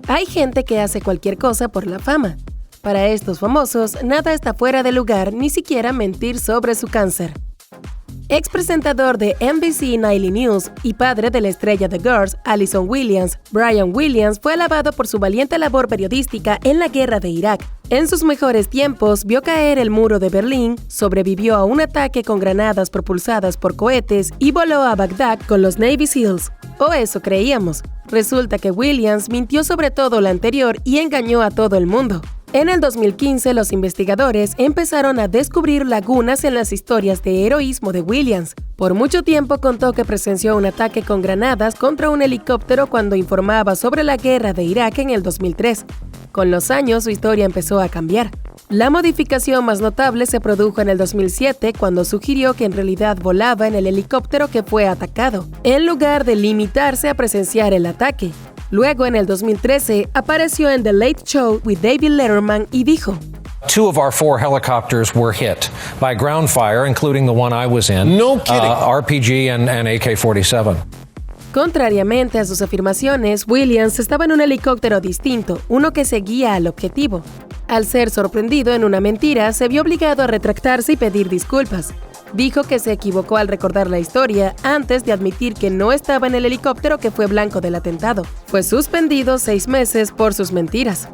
Hay gente que hace cualquier cosa por la fama. Para estos famosos, nada está fuera de lugar, ni siquiera mentir sobre su cáncer. Ex presentador de NBC Nightly News y padre de la estrella de Girls Allison Williams, Brian Williams fue alabado por su valiente labor periodística en la guerra de Irak. En sus mejores tiempos, vio caer el Muro de Berlín, sobrevivió a un ataque con granadas propulsadas por cohetes y voló a Bagdad con los Navy SEALs. O eso creíamos. Resulta que Williams mintió sobre todo lo anterior y engañó a todo el mundo. En el 2015, los investigadores empezaron a descubrir lagunas en las historias de heroísmo de Williams. Por mucho tiempo contó que presenció un ataque con granadas contra un helicóptero cuando informaba sobre la guerra de Irak en el 2003. Con los años, su historia empezó a cambiar. La modificación más notable se produjo en el 2007 cuando sugirió que en realidad volaba en el helicóptero que fue atacado, en lugar de limitarse a presenciar el ataque. Luego, en el 2013, apareció en The Late Show with David Letterman y dijo: Two of our 4 helicopters were hit by ground fire, including the one I was in. No kidding. RPG and AK-47. Contrariamente a sus afirmaciones, Williams estaba en un helicóptero distinto, uno que seguía al objetivo. Al ser sorprendido en una mentira, se vio obligado a retractarse y pedir disculpas. Dijo que se equivocó al recordar la historia antes de admitir que no estaba en el helicóptero que fue blanco del atentado. Fue suspendido 6 meses por sus mentiras.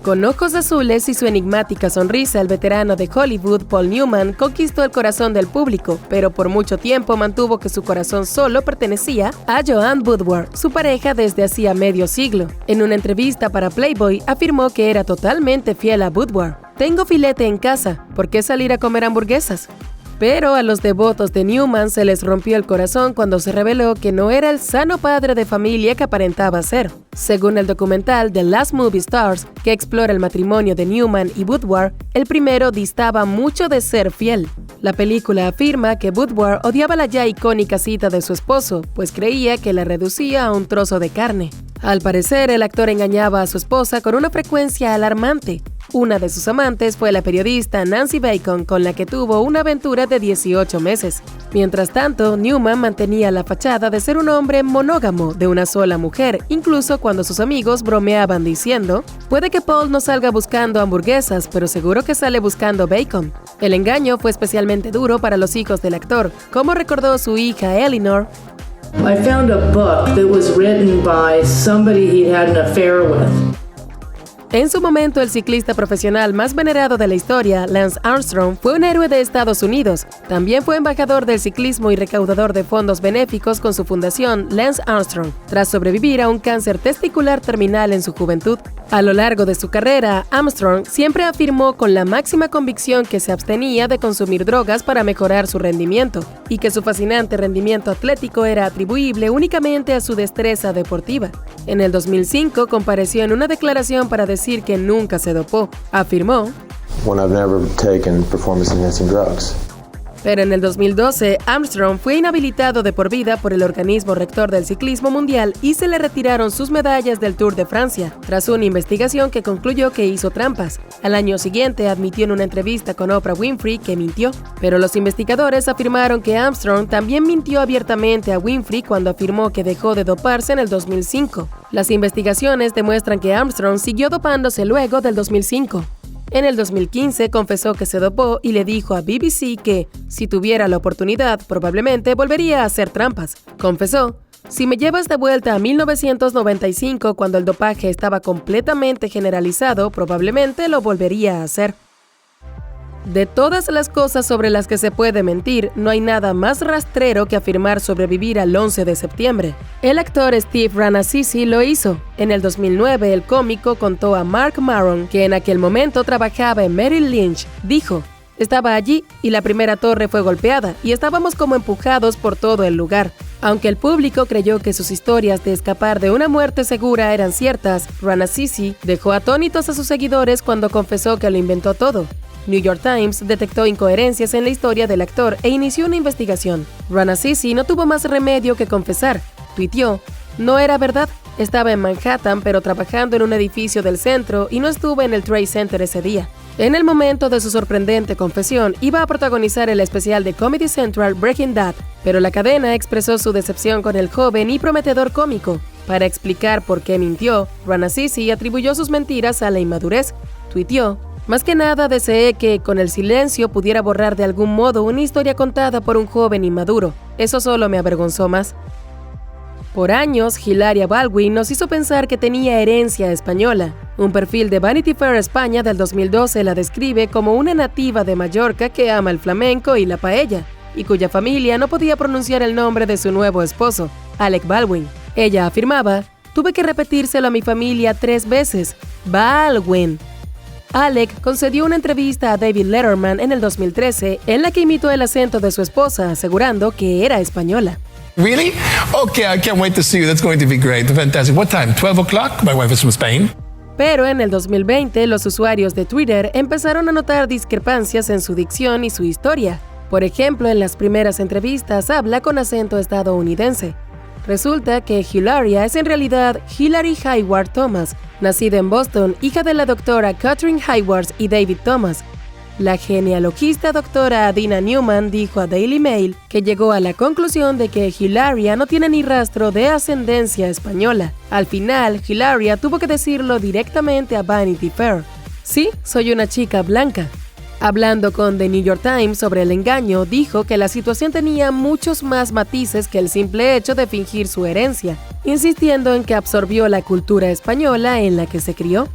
Con ojos azules y su enigmática sonrisa, el veterano de Hollywood, Paul Newman, conquistó el corazón del público, pero por mucho tiempo mantuvo que su corazón solo pertenecía a Joanne Woodward, su pareja desde hacía medio siglo. En una entrevista para Playboy, afirmó que era totalmente fiel a Woodward. «Tengo filete en casa, ¿por qué salir a comer hamburguesas?». Pero a los devotos de Newman se les rompió el corazón cuando se reveló que no era el sano padre de familia que aparentaba ser. Según el documental The Last Movie Stars, que explora el matrimonio de Newman y Woodward, el primero distaba mucho de ser fiel. La película afirma que Woodward odiaba la ya icónica cita de su esposo, pues creía que la reducía a un trozo de carne. Al parecer, el actor engañaba a su esposa con una frecuencia alarmante. Una de sus amantes fue la periodista Nancy Bacon, con la que tuvo una aventura de 18 meses. Mientras tanto, Newman mantenía la fachada de ser un hombre monógamo de una sola mujer, incluso cuando sus amigos bromeaban diciendo: «Puede que Paul no salga buscando hamburguesas, pero seguro que sale buscando bacon». El engaño fue especialmente duro para los hijos del actor, como recordó su hija Eleanor. I found a book that was written by somebody he had an affair with. En su momento, el ciclista profesional más venerado de la historia, Lance Armstrong, fue un héroe de Estados Unidos. También fue embajador del ciclismo y recaudador de fondos benéficos con su fundación, Lance Armstrong, tras sobrevivir a un cáncer testicular terminal en su juventud. A lo largo de su carrera, Armstrong siempre afirmó con la máxima convicción que se abstenía de consumir drogas para mejorar su rendimiento, y que su fascinante rendimiento atlético era atribuible únicamente a su destreza deportiva. En el 2005 compareció en una declaración para decir que nunca se dopó. Afirmó: When I've never taken performance-enhancing drugs. Pero en el 2012, Armstrong fue inhabilitado de por vida por el organismo rector del ciclismo mundial y se le retiraron sus medallas del Tour de Francia, tras una investigación que concluyó que hizo trampas. Al año siguiente, admitió en una entrevista con Oprah Winfrey que mintió, pero los investigadores afirmaron que Armstrong también mintió abiertamente a Winfrey cuando afirmó que dejó de doparse en el 2005. Las investigaciones demuestran que Armstrong siguió dopándose luego del 2005. En el 2015 confesó que se dopó y le dijo a BBC que, si tuviera la oportunidad, probablemente volvería a hacer trampas. Confesó: «Si me llevas de vuelta a 1995, cuando el dopaje estaba completamente generalizado, probablemente lo volvería a hacer». De todas las cosas sobre las que se puede mentir, no hay nada más rastrero que afirmar sobrevivir al 11 de septiembre. El actor Steve Rannazzisi lo hizo. En el 2009, el cómico contó a Mark Maron, que en aquel momento trabajaba en Merrill Lynch, dijo: «Estaba allí y la primera torre fue golpeada y estábamos como empujados por todo el lugar». Aunque el público creyó que sus historias de escapar de una muerte segura eran ciertas, Rannazzisi dejó atónitos a sus seguidores cuando confesó que lo inventó todo. New York Times detectó incoherencias en la historia del actor e inició una investigación. Rannazzisi no tuvo más remedio que confesar. Tuiteó: «No era verdad, Estaba en Manhattan, pero trabajando en un edificio del centro y no estuve en el Trade Center ese día. En el momento de su sorprendente confesión, iba a protagonizar el especial de Comedy Central Breaking Bad, pero la cadena expresó su decepción con el joven y prometedor cómico. Para explicar por qué mintió, Ranasisi atribuyó sus mentiras a la inmadurez. Tuiteó: "Más que nada deseé que, con el silencio, pudiera borrar de algún modo una historia contada por un joven inmaduro. Eso solo me avergonzó más". Por años, Hilaria Baldwin nos hizo pensar que tenía herencia española. Un perfil de Vanity Fair España del 2012 la describe como una nativa de Mallorca que ama el flamenco y la paella, y cuya familia no podía pronunciar el nombre de su nuevo esposo, Alec Baldwin. Ella afirmaba: "Tuve que repetírselo a mi familia 3 veces. Baldwin". Alec concedió una entrevista a David Letterman en el 2013 en la que imitó el acento de su esposa, asegurando que era española. Really? Okay, I can't wait to see you. That's going to be great. Fantastic. What time? 12 o'clock? My wife is from Spain. Pero en el 2020, los usuarios de Twitter empezaron a notar discrepancias en su dicción y su historia. Por ejemplo, en las primeras entrevistas habla con acento estadounidense. Resulta que Hilaria es en realidad Hilary Hayward Thomas, nacida en Boston, hija de la doctora Catherine Hayward y David Thomas. La genealogista doctora Adina Newman dijo a Daily Mail que llegó a la conclusión de que Hilaria no tiene ni rastro de ascendencia española. Al final, Hilaria tuvo que decirlo directamente a Vanity Fair: "Sí, soy una chica blanca". Hablando con The New York Times sobre el engaño, dijo que la situación tenía muchos más matices que el simple hecho de fingir su herencia, insistiendo en que absorbió la cultura española en la que se crió.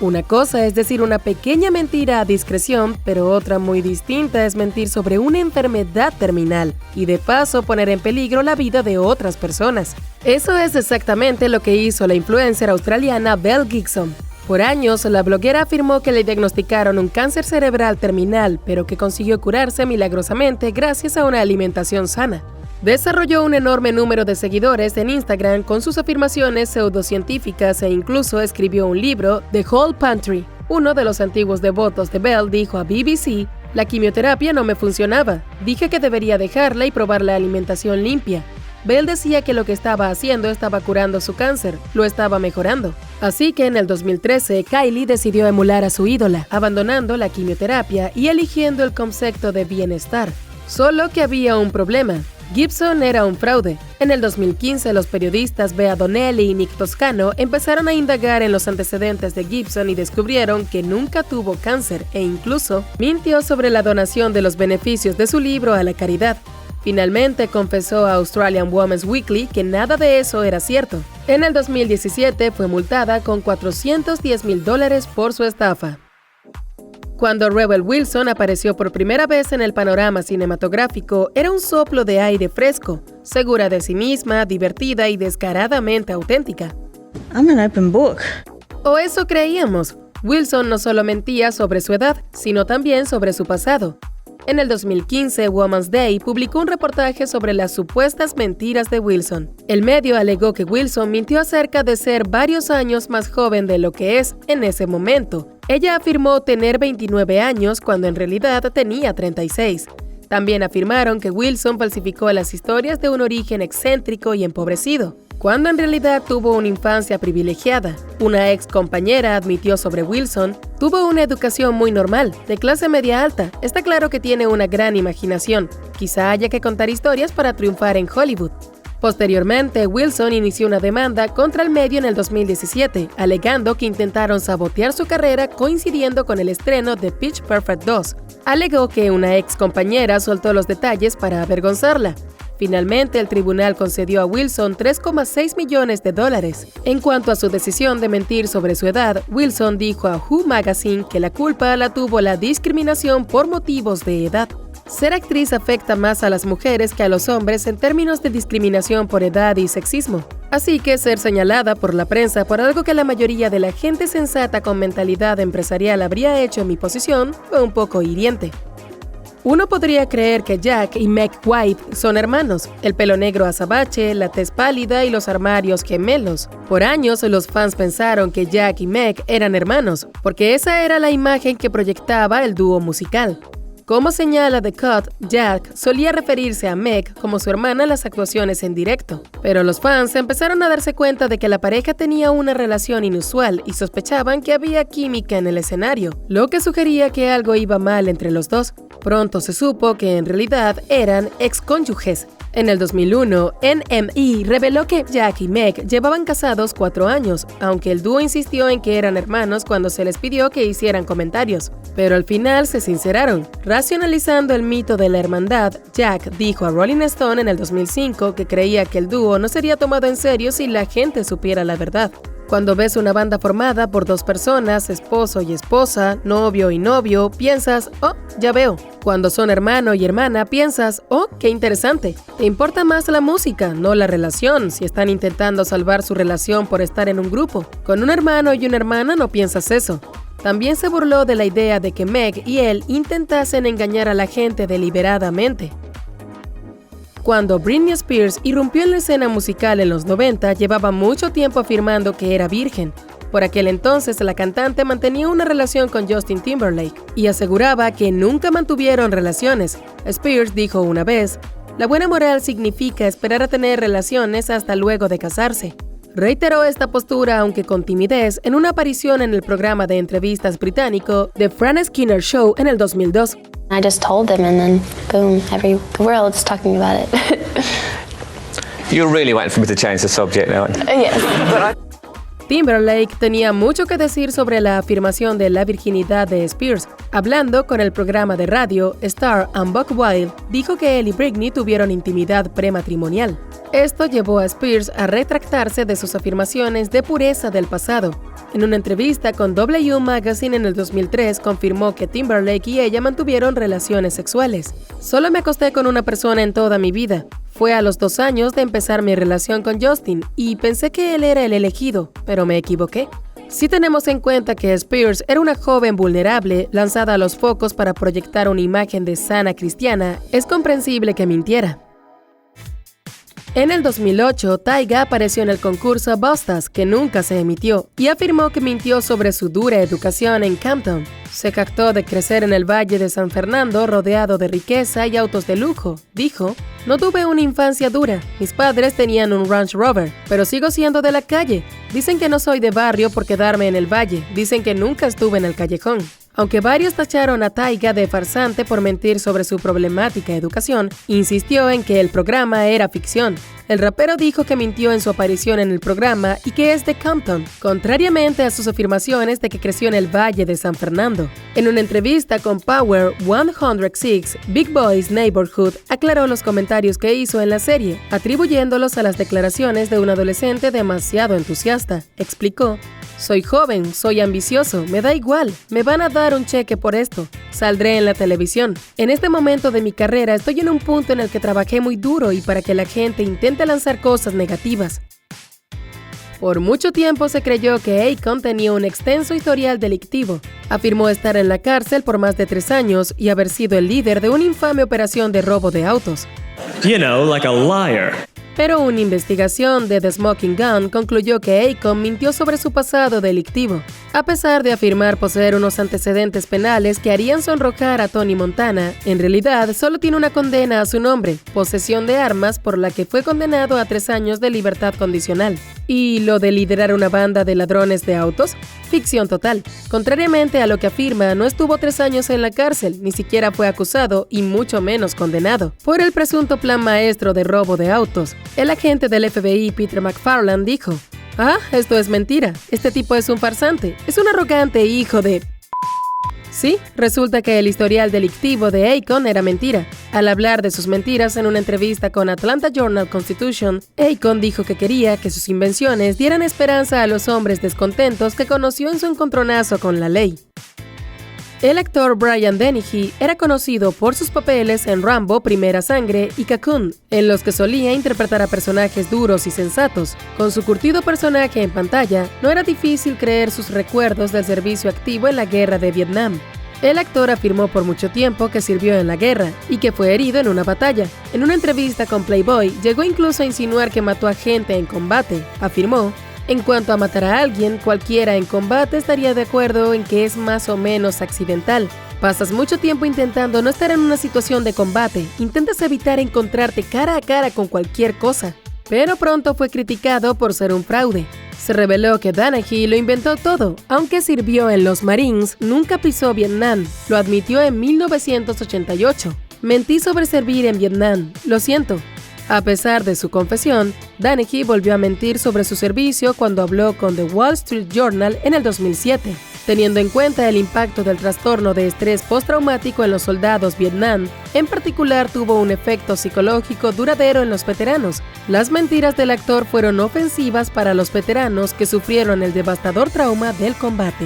Una cosa es decir una pequeña mentira a discreción, pero otra muy distinta es mentir sobre una enfermedad terminal y de paso poner en peligro la vida de otras personas. Eso es exactamente lo que hizo la influencer australiana Belle Gibson. Por años, la bloguera afirmó que le diagnosticaron un cáncer cerebral terminal, pero que consiguió curarse milagrosamente gracias a una alimentación sana. Desarrolló un enorme número de seguidores en Instagram con sus afirmaciones pseudocientíficas e incluso escribió un libro, The Whole Pantry. Uno de los antiguos devotos de Belle dijo a BBC: "La quimioterapia no me funcionaba. Dije que debería dejarla y probar la alimentación limpia". Belle decía que lo que estaba haciendo estaba curando su cáncer, lo estaba mejorando. Así que en el 2013, Kylie decidió emular a su ídola, abandonando la quimioterapia y eligiendo el concepto de bienestar. Solo que había un problema. Gibson era un fraude. En el 2015, los periodistas Bea Donnelly y Nick Toscano empezaron a indagar en los antecedentes de Gibson y descubrieron que nunca tuvo cáncer e incluso mintió sobre la donación de los beneficios de su libro a la caridad. Finalmente confesó a Australian Women's Weekly que nada de eso era cierto. En el 2017 fue multada con $410,000 por su estafa. Cuando Rebel Wilson apareció por primera vez en el panorama cinematográfico, era un soplo de aire fresco, segura de sí misma, divertida y descaradamente auténtica. I'm an open book. O eso creíamos. Wilson no solo mentía sobre su edad, sino también sobre su pasado. En el 2015, Woman's Day publicó un reportaje sobre las supuestas mentiras de Wilson. El medio alegó que Wilson mintió acerca de ser varios años más joven de lo que es en ese momento. Ella afirmó tener 29 años cuando en realidad tenía 36. También afirmaron que Wilson falsificó las historias de un origen excéntrico y empobrecido, cuando en realidad tuvo una infancia privilegiada. Una ex compañera admitió sobre Wilson: "Tuvo una educación muy normal, de clase media alta. Está claro que tiene una gran imaginación. Quizá haya que contar historias para triunfar en Hollywood". Posteriormente, Wilson inició una demanda contra el medio en el 2017, alegando que intentaron sabotear su carrera coincidiendo con el estreno de Pitch Perfect 2. Alegó que una ex compañera soltó los detalles para avergonzarla. Finalmente, el tribunal concedió a Wilson $3,6 millones. En cuanto a su decisión de mentir sobre su edad, Wilson dijo a Who Magazine que la culpa la tuvo la discriminación por motivos de edad. Ser actriz afecta más a las mujeres que a los hombres en términos de discriminación por edad y sexismo. Así que ser señalada por la prensa por algo que la mayoría de la gente sensata con mentalidad empresarial habría hecho en mi posición fue un poco hiriente. Uno podría creer que Jack y Meg White son hermanos, el pelo negro azabache, la tez pálida y los armarios gemelos. Por años, los fans pensaron que Jack y Meg eran hermanos, porque esa era la imagen que proyectaba el dúo musical. Como señala The Cut, Jack solía referirse a Meg como su hermana en las actuaciones en directo, pero los fans empezaron a darse cuenta de que la pareja tenía una relación inusual y sospechaban que había química en el escenario, lo que sugería que algo iba mal entre los dos. Pronto se supo que en realidad eran excónyuges. En el 2001, NME reveló que Jack y Meg llevaban casados 4 años, aunque el dúo insistió en que eran hermanos cuando se les pidió que hicieran comentarios. Pero al final se sinceraron. Racionalizando el mito de la hermandad, Jack dijo a Rolling Stone en el 2005 que creía que el dúo no sería tomado en serio si la gente supiera la verdad. Cuando ves una banda formada por 2 personas, esposo y esposa, novio y novio, piensas, oh, ya veo. Cuando son hermano y hermana, piensas, oh, qué interesante. Te importa más la música, no la relación, si están intentando salvar su relación por estar en un grupo. Con un hermano y una hermana no piensas eso. También se burló de la idea de que Meg y él intentasen engañar a la gente deliberadamente. Cuando Britney Spears irrumpió en la escena musical en los 90, llevaba mucho tiempo afirmando que era virgen. Por aquel entonces, la cantante mantenía una relación con Justin Timberlake y aseguraba que nunca mantuvieron relaciones. Spears dijo una vez, "La buena moral significa esperar a tener relaciones hasta luego de casarse". Reiteró esta postura, aunque con timidez, en una aparición en el programa de entrevistas británico The Fran Skinner Show en el 2002. I just told them and then boom, the world's talking about it. You're really waiting for me to change the subject now, aren't you? Yes. Timberlake tenía mucho que decir sobre la afirmación de la virginidad de Spears. Hablando con el programa de radio Star and Buck Wild, dijo que él y Britney tuvieron intimidad prematrimonial. Esto llevó a Spears a retractarse de sus afirmaciones de pureza del pasado. En una entrevista con W Magazine en el 2003, confirmó que Timberlake y ella mantuvieron relaciones sexuales. "Solo me acosté con una persona en toda mi vida. Fue a los 2 años de empezar mi relación con Justin y pensé que él era el elegido, pero me equivoqué". Si tenemos en cuenta que Spears era una joven vulnerable, lanzada a los focos para proyectar una imagen de sana cristiana, es comprensible que mintiera. En el 2008, Tyga apareció en el concurso Bustas, que nunca se emitió, y afirmó que mintió sobre su dura educación en Compton. Se jactó de crecer en el Valle de San Fernando rodeado de riqueza y autos de lujo. Dijo, "No tuve una infancia dura. Mis padres tenían un Range Rover, pero sigo siendo de la calle. Dicen que no soy de barrio por quedarme en el valle. Dicen que nunca estuve en el callejón". Aunque varios tacharon a Tyga de farsante por mentir sobre su problemática educación, insistió en que el programa era ficción. El rapero dijo que mintió en su aparición en el programa y que es de Compton, contrariamente a sus afirmaciones de que creció en el Valle de San Fernando. En una entrevista con Power 106, Big Boy's Neighborhood aclaró los comentarios que hizo en la serie, atribuyéndolos a las declaraciones de un adolescente demasiado entusiasta. Explicó, "Soy joven, soy ambicioso, me da igual, me van a dar un cheque por esto, saldré en la televisión. En este momento de mi carrera estoy en un punto en el que trabajé muy duro y para que la gente intente lanzar cosas negativas". Por mucho tiempo se creyó que Akon tenía un extenso historial delictivo. Afirmó estar en la cárcel por más de 3 años y haber sido el líder de una infame operación de robo de autos. You know, like a liar. Pero una investigación de The Smoking Gun concluyó que Akon mintió sobre su pasado delictivo. A pesar de afirmar poseer unos antecedentes penales que harían sonrojar a Tony Montana, en realidad solo tiene una condena a su nombre, posesión de armas, por la que fue condenado a 3 años de libertad condicional. ¿Y lo de liderar una banda de ladrones de autos? Ficción total. Contrariamente a lo que afirma, no estuvo 3 años en la cárcel, ni siquiera fue acusado y mucho menos condenado por el presunto plan maestro de robo de autos. El agente del FBI, Peter McFarland, dijo, "Ah, esto es mentira. Este tipo es un farsante. Es un arrogante hijo de..." Sí, resulta que el historial delictivo de Akon era mentira. Al hablar de sus mentiras en una entrevista con Atlanta Journal-Constitution, Akon dijo que quería que sus invenciones dieran esperanza a los hombres descontentos que conoció en su encontronazo con la ley. El actor Brian Dennehy era conocido por sus papeles en Rambo, Primera Sangre y Cocoon, en los que solía interpretar a personajes duros y sensatos. Con su curtido personaje en pantalla, no era difícil creer sus recuerdos del servicio activo en la guerra de Vietnam. El actor afirmó por mucho tiempo que sirvió en la guerra y que fue herido en una batalla. En una entrevista con Playboy, llegó incluso a insinuar que mató a gente en combate. Afirmó, "En cuanto a matar a alguien, cualquiera en combate estaría de acuerdo en que es más o menos accidental. Pasas mucho tiempo intentando no estar en una situación de combate, intentas evitar encontrarte cara a cara con cualquier cosa. Pero pronto fue criticado por ser un fraude. Se reveló que Dennehy lo inventó todo, aunque sirvió en los Marines, nunca pisó Vietnam, lo admitió en 1988. Mentí sobre servir en Vietnam, lo siento. A pesar de su confesión, Dennehy volvió a mentir sobre su servicio cuando habló con The Wall Street Journal en el 2007. Teniendo en cuenta el impacto del trastorno de estrés postraumático en los soldados Vietnam, en particular tuvo un efecto psicológico duradero en los veteranos. Las mentiras del actor fueron ofensivas para los veteranos que sufrieron el devastador trauma del combate.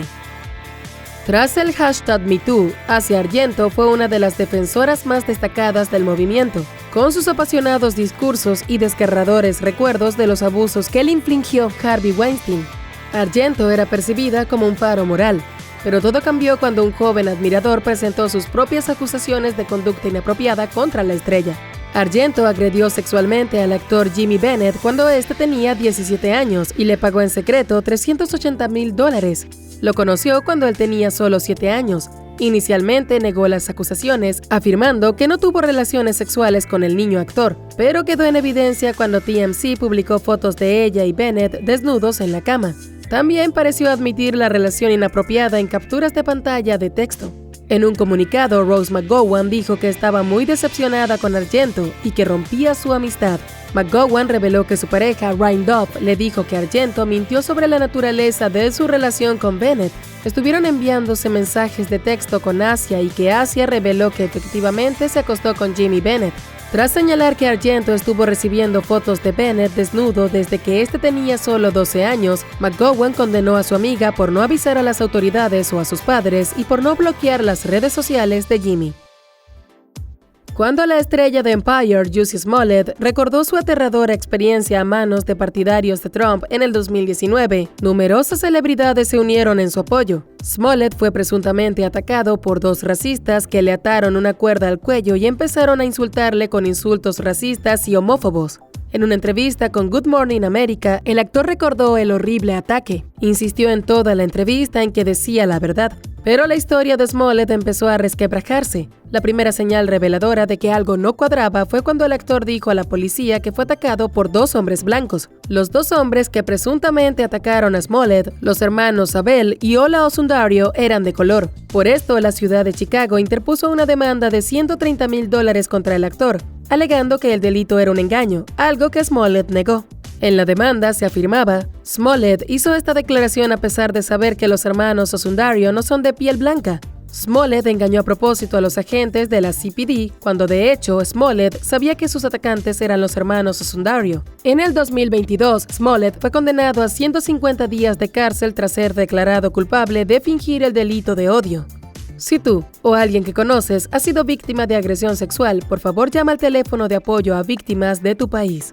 Tras el hashtag MeToo, Asia Argento fue una de las defensoras más destacadas del movimiento, con sus apasionados discursos y desgarradores recuerdos de los abusos que le infligió Harvey Weinstein. Argento era percibida como un faro moral, pero todo cambió cuando un joven admirador presentó sus propias acusaciones de conducta inapropiada contra la estrella. Argento agredió sexualmente al actor Jimmy Bennett cuando éste tenía 17 años y le pagó en secreto $380,000. Lo conoció cuando él tenía solo 7 años. Inicialmente negó las acusaciones, afirmando que no tuvo relaciones sexuales con el niño actor, pero quedó en evidencia cuando TMZ publicó fotos de ella y Bennett desnudos en la cama. También pareció admitir la relación inapropiada en capturas de pantalla de texto. En un comunicado, Rose McGowan dijo que estaba muy decepcionada con Argento y que rompía su amistad. McGowan reveló que su pareja, Ryan Duff, le dijo que Argento mintió sobre la naturaleza de su relación con Bennett. Estuvieron enviándose mensajes de texto con Asia y que Asia reveló que efectivamente se acostó con Jimmy Bennett. Tras señalar que Argento estuvo recibiendo fotos de Bennett desnudo desde que éste tenía solo 12 años, McGowan condenó a su amiga por no avisar a las autoridades o a sus padres y por no bloquear las redes sociales de Jimmy. Cuando la estrella de Empire, Jussie Smollett, recordó su aterradora experiencia a manos de partidarios de Trump en el 2019, numerosas celebridades se unieron en su apoyo. Smollett fue presuntamente atacado por 2 racistas que le ataron una cuerda al cuello y empezaron a insultarle con insultos racistas y homófobos. En una entrevista con Good Morning America, el actor recordó el horrible ataque. Insistió en toda la entrevista en que decía la verdad. Pero la historia de Smollett empezó a resquebrajarse. La primera señal reveladora de que algo no cuadraba fue cuando el actor dijo a la policía que fue atacado por 2 hombres blancos. Los 2 hombres que presuntamente atacaron a Smollett, los hermanos Abel y Ola Osundario, eran de color. Por esto, la ciudad de Chicago interpuso una demanda de $130,000 contra el actor, alegando que el delito era un engaño, algo que Smollett negó. En la demanda se afirmaba, Smollett hizo esta declaración a pesar de saber que los hermanos Osundario no son de piel blanca. Smollett engañó a propósito a los agentes de la CPD, cuando de hecho Smollett sabía que sus atacantes eran los hermanos Osundario. En el 2022, Smollett fue condenado a 150 días de cárcel tras ser declarado culpable de fingir el delito de odio. Si tú o alguien que conoces ha sido víctima de agresión sexual, por favor llama al teléfono de apoyo a víctimas de tu país.